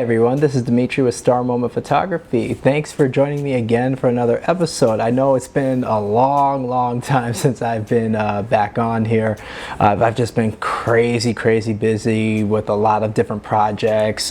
everyone, this is Dimitri with Star Moment Photography. Thanks for joining me again for another episode. I know it's been a long time since I've been back on here. I've just been crazy busy with a lot of different projects,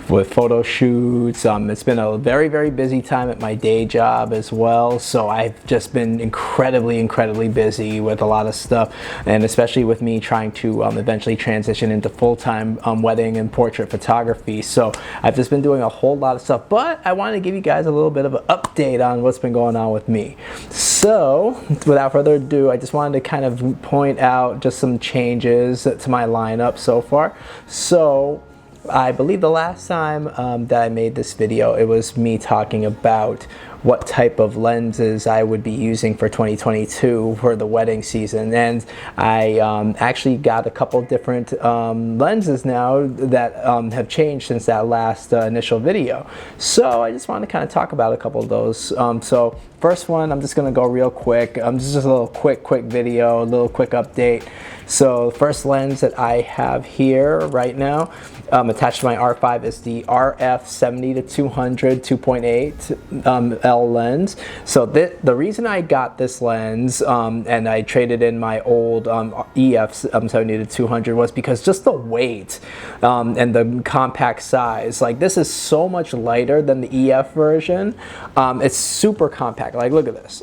with photo shoots. It's been a very busy time at my day job as well, so I've just been incredibly busy with a lot of stuff, and especially with me trying to eventually transition into full-time wedding and portrait photography. So I've just been doing a whole lot of stuff, but I wanted to give you guys a little bit of an update on what's been going on with me. So without further ado, I just wanted to kind of point out just some changes to my lineup so far. So I believe the last time that I made this video, it was me talking about what type of lenses I would be using for 2022 for the wedding season, and I actually got a couple different lenses now that have changed since that last initial video. So I just want to kind of talk about a couple of those. So first one, I'm just going to go real quick. This is just a little quick video, a little quick update. So the first lens that I have here right now attached to my R5 is the RF 70-200 2.8 L lens. So the reason I got this lens and I traded in my old EF 70-200 was because just the weight and the compact size. Like, this is so much lighter than the EF version. It's super compact. Like, look at this.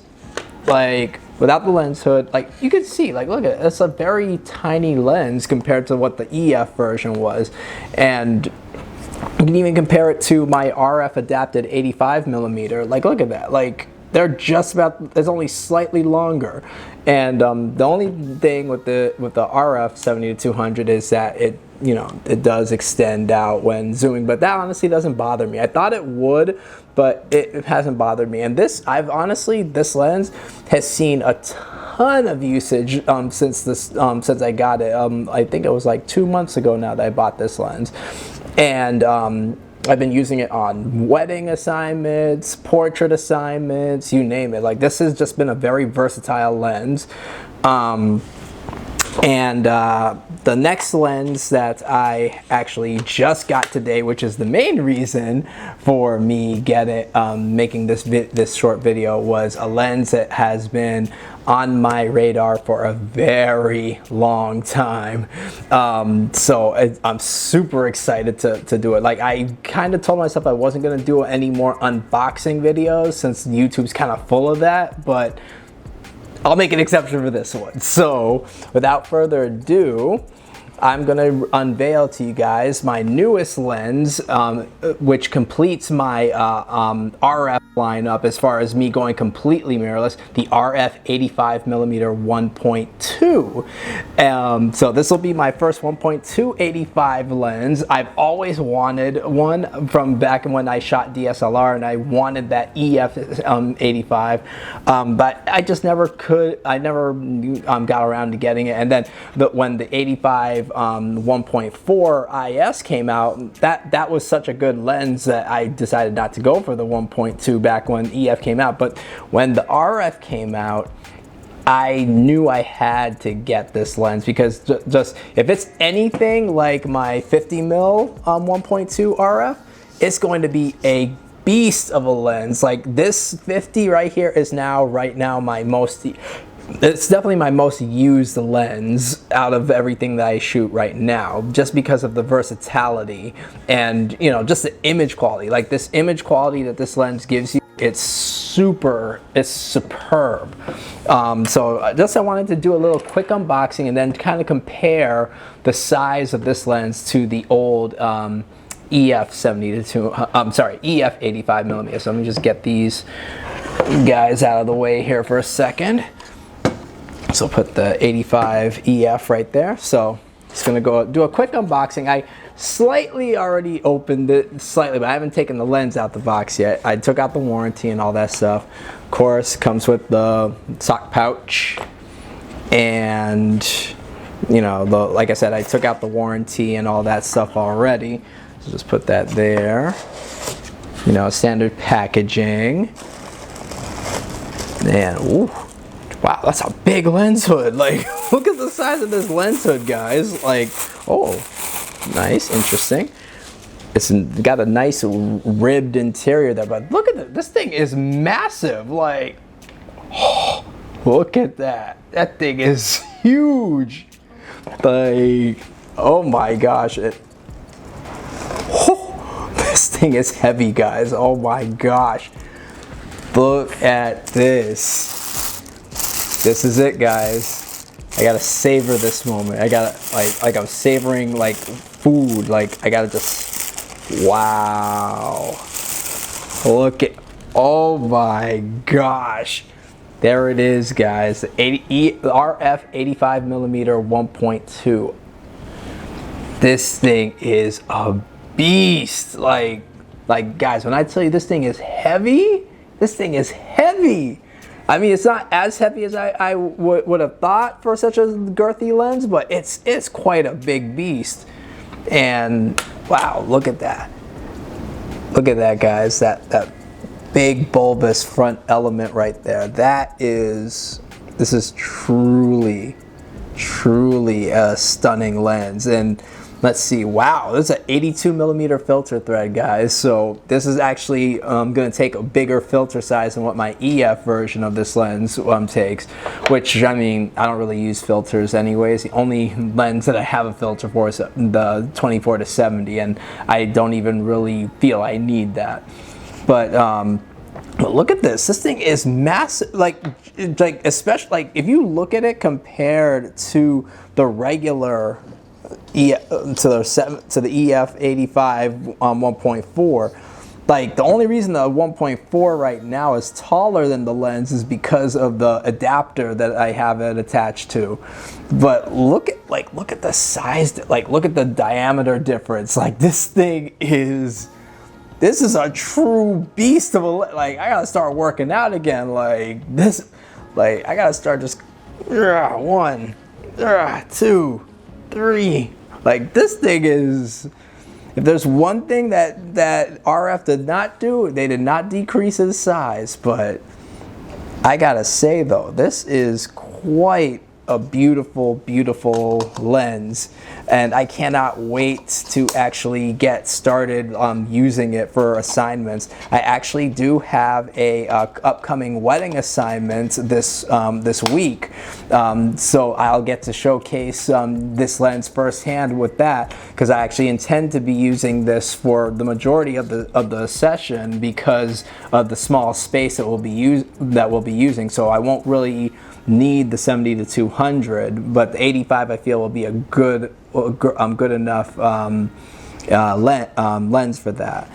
Like, without the lens hood, like, you can see, like, look at it, it's a very tiny lens compared to what the EF version was. And you can even compare it to my RF adapted 85mm. Like, look at that. Like, they're just about, it's only slightly longer. And the only thing with the RF 70-200 is that it, you know, it does extend out when zooming, but that honestly doesn't bother me. I thought it would, but it hasn't bothered me. And this, this lens has seen a ton of usage since I got it. I think it was like 2 months ago now that I bought this lens, and I've been using it on wedding assignments, portrait assignments, you name it. Like, this has just been a very versatile lens. The next lens that I actually just got today, which is the main reason for me making this short video, was a lens that has been on my radar for a very long time. So I'm super excited to do it. Like, I kind of told myself I wasn't going to do any more unboxing videos since YouTube's kind of full of that, but I'll make an exception for this one. So without further ado, I'm going to unveil to you guys my newest lens, which completes my RF lineup as far as me going completely mirrorless, the RF 85mm 1.2. So this will be my first 1.2 85 lens. I've always wanted one from back when I shot DSLR, and I wanted that EF 85, but I just never could. I never got around to getting it. And then when the 85 1.4 IS came out, that was such a good lens that I decided not to go for the 1.2 back when EF came out. But when the RF came out, I knew I had to get this lens, because just if it's anything like my 50mm 1.2 RF, it's going to be a beast of a lens. Like, this 50 right here is right now my most, it's definitely my most used lens out of everything that I shoot right now, just because of the versatility and, you know, just the image quality. Like, this image quality that this lens gives you, it's superb. So I wanted to do a little quick unboxing and then kind of compare the size of this lens to the old EF 85mm. So let me just get these guys out of the way here for a second. So put the 85 EF right there. So just gonna go do a quick unboxing. I slightly already opened it, but I haven't taken the lens out the box yet. I took out the warranty and all that stuff. Of course, comes with the sock pouch, and, you know, like I said, I took out the warranty and all that stuff already. So just put that there. You know, standard packaging. And ooh. Wow, that's a big lens hood. Like, look at the size of this lens hood, guys. Like, oh, nice, interesting. It's got a nice ribbed interior there, but look at it. This thing is massive. Like, oh, look at that. That thing is huge. Like, oh my gosh. This thing is heavy, guys. Oh my gosh. Look at this. This is it, guys. I gotta savor this moment. I gotta, like I'm savoring like food. Like, I gotta just, wow. Look at, oh my gosh. There it is, guys. The RF 85 millimeter 1.2. This thing is a beast. Like guys, when I tell you this thing is heavy, this thing is heavy. I mean, it's not as heavy as I would have thought for such a girthy lens, but it's quite a big beast. And wow, look at that. Look at that, guys. That big bulbous front element right there. This is truly a stunning lens. And let's see, wow, this is an 82 millimeter filter thread, guys. So this is actually going to take a bigger filter size than what my EF version of this lens takes, which, I mean, I don't really use filters anyways. The only lens that I have a filter for is the 24 to 70, and I don't even really feel I need that. But look at this. This thing is massive. Like especially like if you look at it compared to the regular to the EF 85 1.4, like the only reason the 1.4 right now is taller than the lens is because of the adapter that I have it attached to. But look at the size, like look at the diameter difference. Like this is a true beast of a, like I gotta start working out again. Like this, like I gotta start just 1, 2, 3. Like this thing is, if there's one thing that RF did not do, they did not decrease its size. But I gotta say though, this is quite a beautiful lens, and I cannot wait to actually get started using it for assignments. I actually do have a upcoming wedding assignment this week, so I'll get to showcase this lens firsthand with that, because I actually intend to be using this for the majority of the session because of the small space that we'll be using. So I won't really need the 70 to 200, but the 85 I feel will be a good enough lens for that.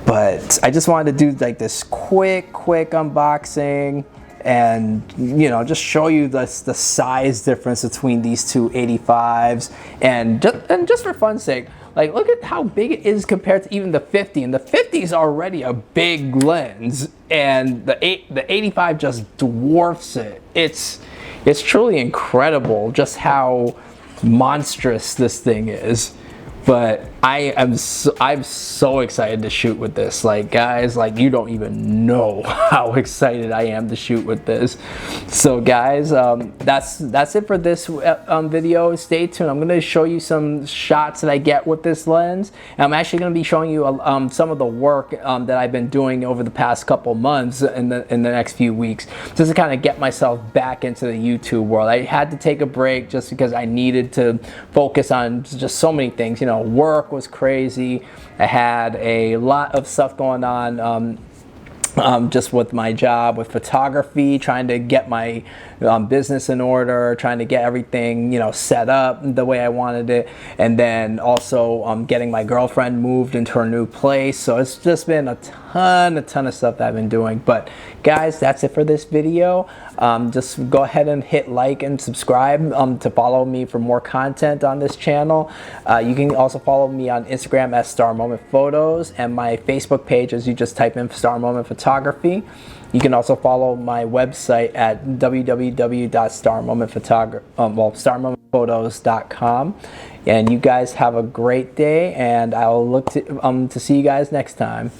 But I just wanted to do like this quick unboxing and, you know, just show you the size difference between these two 85s, and just for fun's sake, like look at how big it is compared to even the 50, and the 50 is already a big lens, and the 85 just dwarfs it. It's truly incredible just how monstrous this thing is. But I'm so excited to shoot with this. Like guys, like you don't even know how excited I am to shoot with this. So guys, that's it for this video. Stay tuned. I'm gonna show you some shots that I get with this lens, and I'm actually gonna be showing you some of the work that I've been doing over the past couple months in the next few weeks, just to kind of get myself back into the YouTube world. I had to take a break just because I needed to focus on just so many things. You know, work was crazy. I had a lot of stuff going on just with my job, with photography, trying to get my business in order, trying to get everything, you know, set up the way I wanted it, and then also getting my girlfriend moved into her new place. So it's just been a ton of stuff that I've been doing. But guys, that's it for this video. Just go ahead and hit like and subscribe to follow me for more content on this channel. You can also follow me on Instagram at Star Moment Photos, and my Facebook page as you just type in Star Moment Photography. You can also follow my website at www.starmomentphotos.com. And you guys have a great day, and I'll look to see you guys next time.